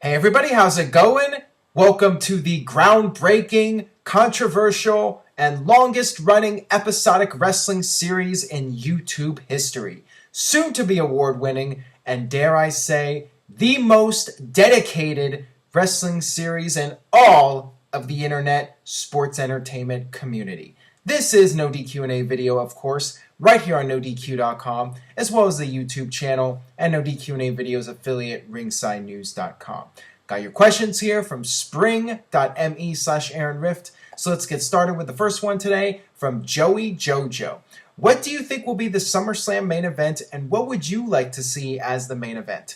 Hey everybody, how's it going? Welcome to the groundbreaking, controversial, and longest running episodic wrestling series in YouTube history. Soon to be award winning, and dare I say, the most dedicated wrestling series in all of the internet sports entertainment community. This is NoDQ&A video, of course, right here on NoDQ.com, as well as the YouTube channel and NoDQ&A videos affiliate RingsideNews.com. Got your questions here from spring.me/Aaron Rift. So let's get started with the first one today from Joey Jojo. What do you think will be the Summerslam main event, and what would you like to see as the main event?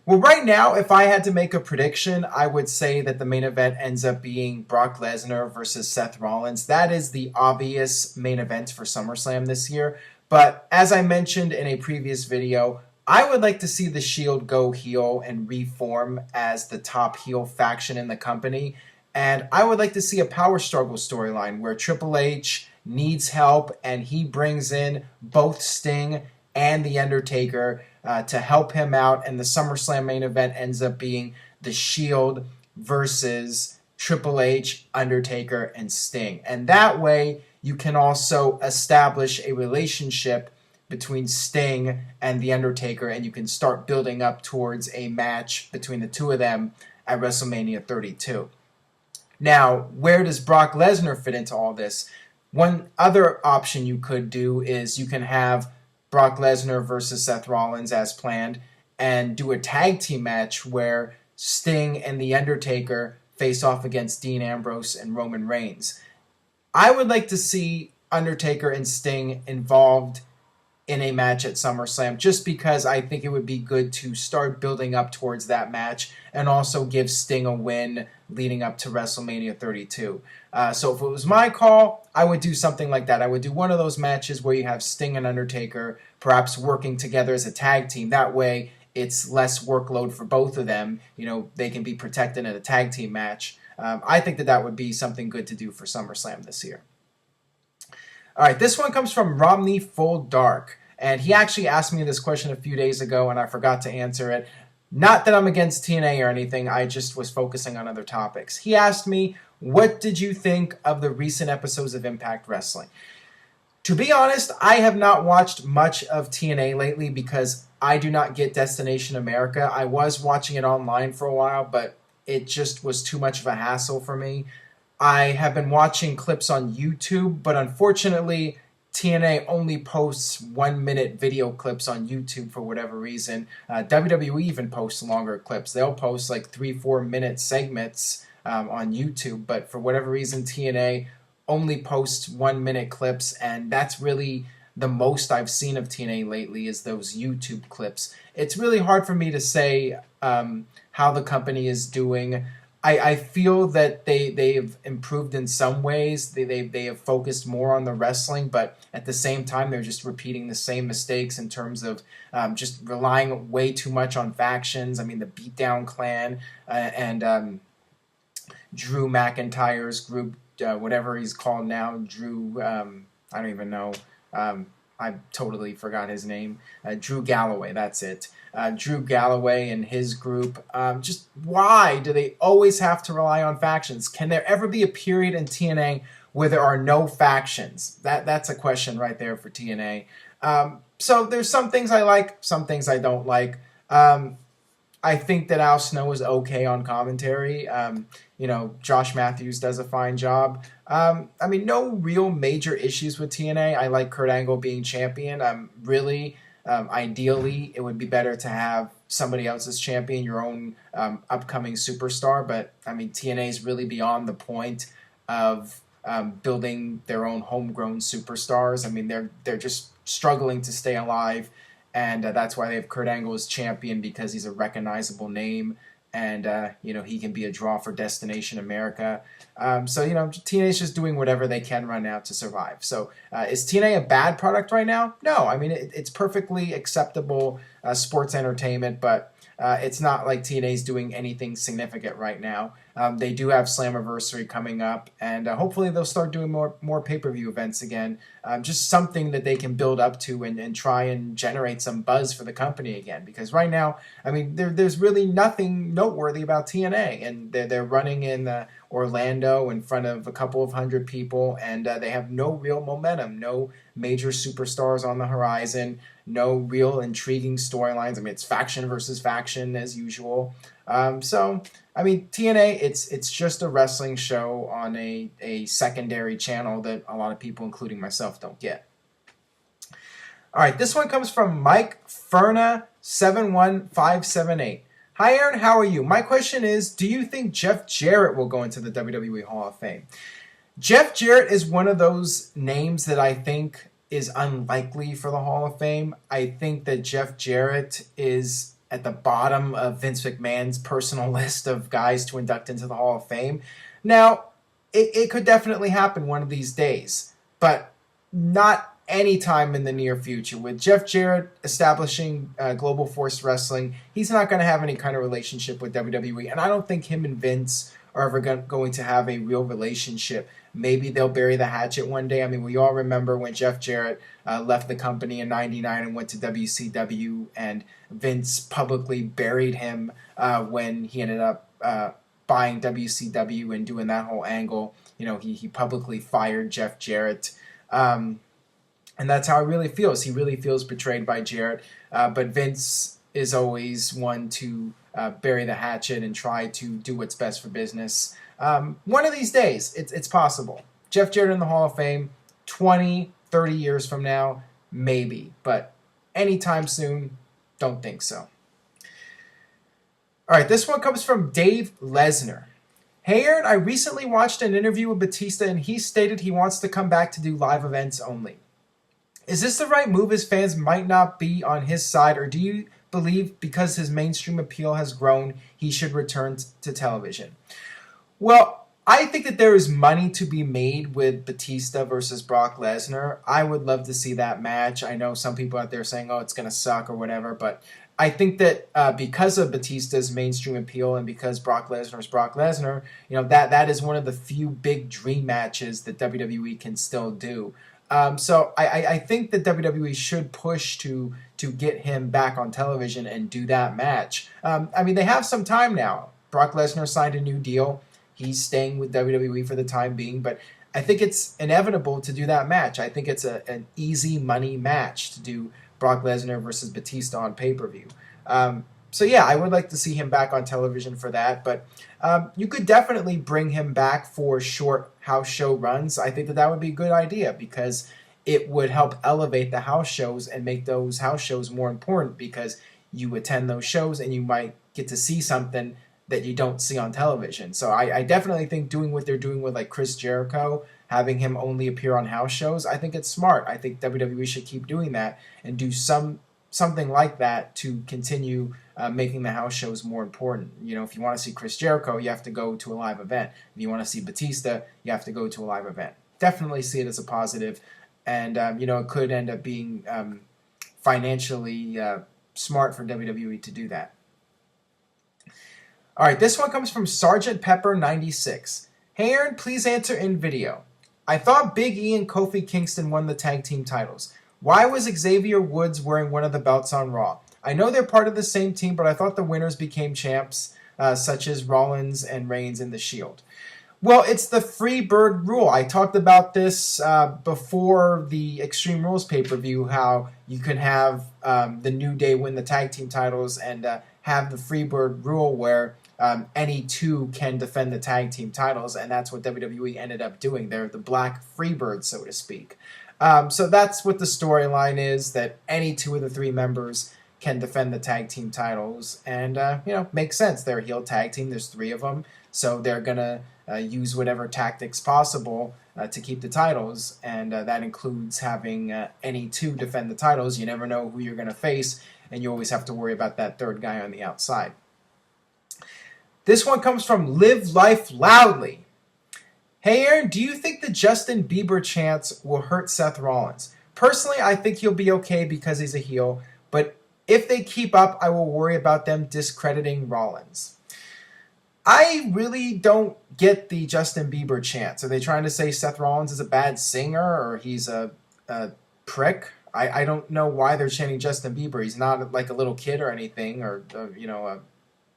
Well, right now, if I had to make a prediction, I would say that the main event ends up being Brock Lesnar versus Seth Rollins. That is the obvious main event for SummerSlam this year. But as I mentioned in a previous video, I would like to see the Shield go heel and reform as the top heel faction in the company. And I would like to see a power struggle storyline where Triple H needs help and he brings in both Sting and The Undertaker to help him out, and the SummerSlam main event ends up being the Shield versus Triple H, Undertaker, and Sting. And that way, you can also establish a relationship between Sting and The Undertaker, and you can start building up towards a match between the two of them at WrestleMania 32. Now, where does Brock Lesnar fit into all this? One other option you could do is you can have Brock Lesnar versus Seth Rollins as planned and do a tag team match where Sting and The Undertaker face off against Dean Ambrose and Roman Reigns. I would like to see Undertaker and Sting involved in a match at SummerSlam just because I think it would be good to start building up towards that match and also give Sting a win leading up to WrestleMania 32. So if it was my call, I would do something like that. I would do one of those matches where you have Sting and Undertaker perhaps working together as a tag team. That way it's less workload for both of them. You know, they can be protected in a tag team match. I think that would be something good to do for SummerSlam this year. All right, this one comes from Romney Full Dark, and he actually asked me this question a few days ago, and I forgot to answer it. Not that I'm against TNA or anything, I just was focusing on other topics. He asked me, what did you think of the recent episodes of Impact Wrestling? To be honest, I have not watched much of TNA lately because I do not get Destination America. I was watching it online for a while, but it just was too much of a hassle for me. I have been watching clips on YouTube, but unfortunately, TNA only posts 1-minute video clips on YouTube for whatever reason. WWE even posts longer clips. They'll post like 3-4 minute segments on YouTube, but for whatever reason, TNA only posts 1-minute clips, and that's really the most I've seen of TNA lately is those YouTube clips. It's really hard for me to say how the company is doing. I feel that they've improved in some ways. They have focused more on the wrestling, but at the same time, they're just repeating the same mistakes in terms of just relying way too much on factions. I mean, the Beatdown Clan and Drew McIntyre's group, whatever he's called now, Drew, I don't even know. I totally forgot his name. Drew Galloway, that's it. Drew Galloway and his group. Just why do they always have to rely on factions? Can there ever be a period in TNA where there are no factions? That's a question right there for TNA. So there's some things I like, some things I don't like. I think that Al Snow is okay on commentary. Josh Matthews does a fine job. I mean, no real major issues with TNA. I like Kurt Angle being champion. Ideally, it would be better to have somebody else as champion, your own upcoming superstar. But, I mean, TNA is really beyond the point of building their own homegrown superstars. I mean, they're just struggling to stay alive. And that's why they have Kurt Angle as champion, because he's a recognizable name. And, he can be a draw for Destination America. TNA's just doing whatever they can right now to survive. So is TNA a bad product right now? No. I mean, it's perfectly acceptable sports entertainment, but it's not like TNA's doing anything significant right now. They do have Slammiversary coming up, and hopefully they'll start doing more pay-per-view events again. Just something that they can build up to and try and generate some buzz for the company again. Because right now, I mean, there's really nothing noteworthy about TNA, and they're running in Orlando in front of a couple of hundred people, and they have no real momentum, no major superstars on the horizon, no real intriguing storylines. I mean, it's faction versus faction as usual. So, I mean, TNA, it's just a wrestling show on a secondary channel that a lot of people, including myself, don't get. All right, this one comes from Mike Ferna 71578. Hi, Aaron. How are you? My question is, do you think Jeff Jarrett will go into the WWE Hall of Fame? Jeff Jarrett is one of those names that I think is unlikely for the Hall of Fame. I think that Jeff Jarrett is at the bottom of Vince McMahon's personal list of guys to induct into the Hall of Fame. Now, it could definitely happen one of these days, but not anytime in the near future. With Jeff Jarrett establishing Global Force Wrestling, he's not going to have any kind of relationship with WWE, and I don't think him and Vince are ever going to have a real relationship. Maybe they'll bury the hatchet one day. I mean, we all remember when Jeff Jarrett left the company in '99 and went to WCW, and Vince publicly buried him when he ended up buying WCW and doing that whole angle. You know, he publicly fired Jeff Jarrett. And that's how he really feels. He really feels betrayed by Jarrett. But Vince is always one to bury the hatchet and try to do what's best for business. One of these days, it's possible. Jeff Jarrett in the Hall of Fame, 20, 30 years from now, maybe. But anytime soon, don't think so. All right, this one comes from Dave Lesnar. Hey, Aaron, I recently watched an interview with Batista, and he stated he wants to come back to do live events only. Is this the right move, as fans might not be on his side, or do you believe because his mainstream appeal has grown, he should return to television? Well, I think that there is money to be made with Batista versus Brock Lesnar. I would love to see that match. I know some people out there saying, oh, it's going to suck or whatever, but I think that because of Batista's mainstream appeal and because Brock Lesnar is Brock Lesnar, you know, that is one of the few big dream matches that WWE can still do. So I think that WWE should push to get him back on television and do that match. I mean, they have some time now. Brock Lesnar signed a new deal. He's staying with WWE for the time being, but I think it's inevitable to do that match. I think it's an easy money match to do Brock Lesnar versus Batista on pay-per-view. So yeah, I would like to see him back on television for that, but you could definitely bring him back for short house show runs. I think that would be a good idea because it would help elevate the house shows and make those house shows more important because you attend those shows and you might get to see something that you don't see on television. So I definitely think doing what they're doing with like Chris Jericho, having him only appear on house shows, I think it's smart. I think WWE should keep doing that and do something like that to continue making the house shows more important. You know, if you want to see Chris Jericho, you have to go to a live event. If you want to see Batista, you have to go to a live event. Definitely see it as a positive, and you know, it could end up being financially smart for WWE to do that. All right, this one comes from Sergeant Pepper 96. Hey Aaron, please answer in video. I thought Big E and Kofi Kingston won the tag team titles. Why was Xavier Woods wearing one of the belts on Raw? I know they're part of the same team, but I thought the winners became champs, such as Rollins and Reigns in the Shield. Well, it's the free bird rule. I talked about this before the Extreme Rules pay-per-view, how you can have the New Day win the tag team titles and have the free bird rule where any two can defend the tag team titles, and that's what WWE ended up doing. They're the black freebirds, so to speak. So that's what the storyline is, that any two of the three members can defend the tag team titles, and you know, makes sense. They're a heel tag team. There's three of them, so they're gonna use whatever tactics possible to keep the titles, and that includes having any two defend the titles. You never know who you're gonna face, and you always have to worry about that third guy on the outside. This one comes from Live Life Loudly. Hey Aaron, do you think the Justin Bieber chants will hurt Seth Rollins? Personally, I think he'll be okay because he's a heel, but if they keep up, I will worry about them discrediting Rollins. I really don't get the Justin Bieber chants. Are they trying to say Seth Rollins is a bad singer or he's a prick? I don't know why they're chanting Justin Bieber. He's not like a little kid or anything, or a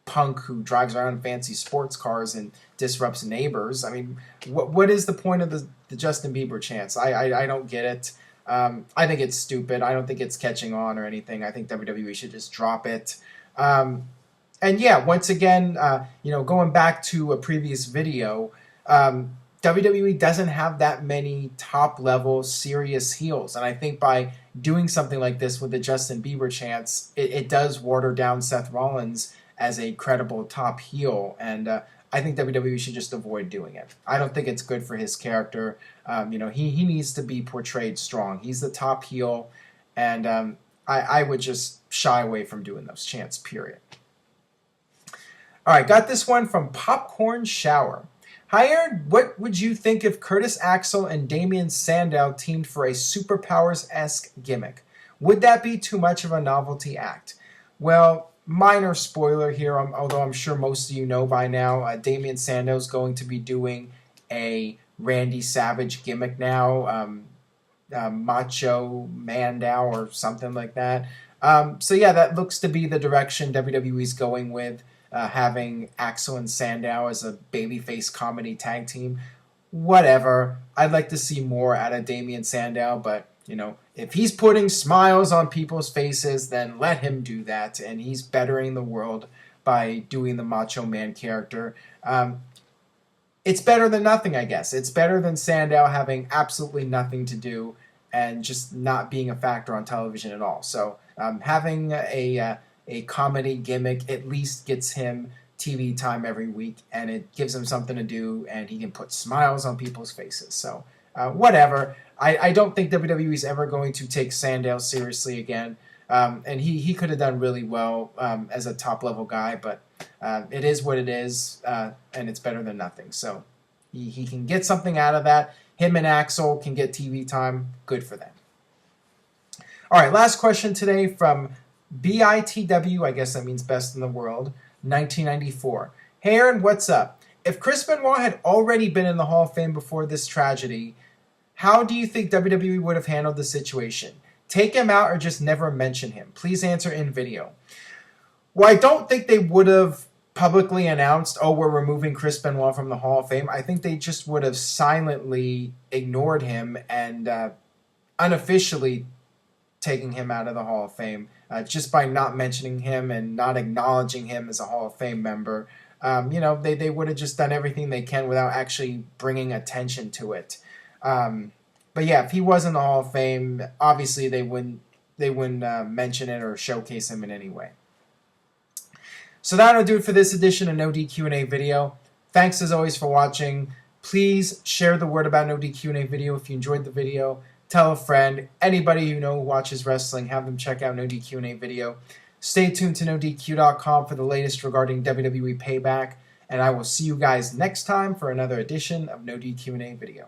punk who drives around in fancy sports cars and disrupts neighbors. I mean, what is the point of the Justin Bieber chants? I don't get it. I think it's stupid. I don't think it's catching on or anything. I think WWE should just drop it. And yeah, once again, going back to a previous video, WWE doesn't have that many top-level serious heels. And I think by doing something like this with the Justin Bieber chants, it does water down Seth Rollins as a credible top heel. And I think WWE should just avoid doing it. I don't think it's good for his character. He needs to be portrayed strong. He's the top heel. And I would just shy away from doing those chants, period. All right, got this one from Popcorn Shower. Hi, Aaron. What would you think if Curtis Axel and Damien Sandow teamed for a Superpowers-esque gimmick? Would that be too much of a novelty act? Well, minor spoiler here, although I'm sure most of you know by now, Damien Sandow's going to be doing a Randy Savage gimmick now, Macho Mandow or something like that. So yeah, that looks to be the direction WWE's going with. Having Axel and Sandow as a babyface comedy tag team. Whatever. I'd like to see more out of Damien Sandow, but, if he's putting smiles on people's faces, then let him do that, and he's bettering the world by doing the Macho Man character. It's better than nothing, I guess. It's better than Sandow having absolutely nothing to do and just not being a factor on television at all. So having a comedy gimmick at least gets him TV time every week, and it gives him something to do, and he can put smiles on people's faces. So, whatever. I don't think WWE is ever going to take Sandow seriously again, and he could have done really well as a top-level guy, but it is what it is, and it's better than nothing. So, he can get something out of that. Him and Axel can get TV time. Good for them. All right, last question today from BITW, I guess that means best in the world, 1994. Hey Aaron, what's up? If Chris Benoit had already been in the Hall of Fame before this tragedy, how do you think WWE would have handled the situation? Take him out or just never mention him? Please answer in video. Well, I don't think they would have publicly announced, we're removing Chris Benoit from the Hall of Fame. I think they just would have silently ignored him and unofficially taking him out of the Hall of Fame. Just by not mentioning him and not acknowledging him as a Hall of Fame member. They would have just done everything they can without actually bringing attention to it. But yeah, if he was in the Hall of Fame, obviously they wouldn't mention it or showcase him in any way. So that'll do it for this edition of NoDQ&A video. Thanks as always for watching. Please share the word about NoDQ&A video if you enjoyed the video. Tell a friend, anybody you know who watches wrestling, have them check out NoDQ&A video. Stay tuned to NoDQ.com for the latest regarding WWE Payback, and I will see you guys next time for another edition of NoDQ&A video.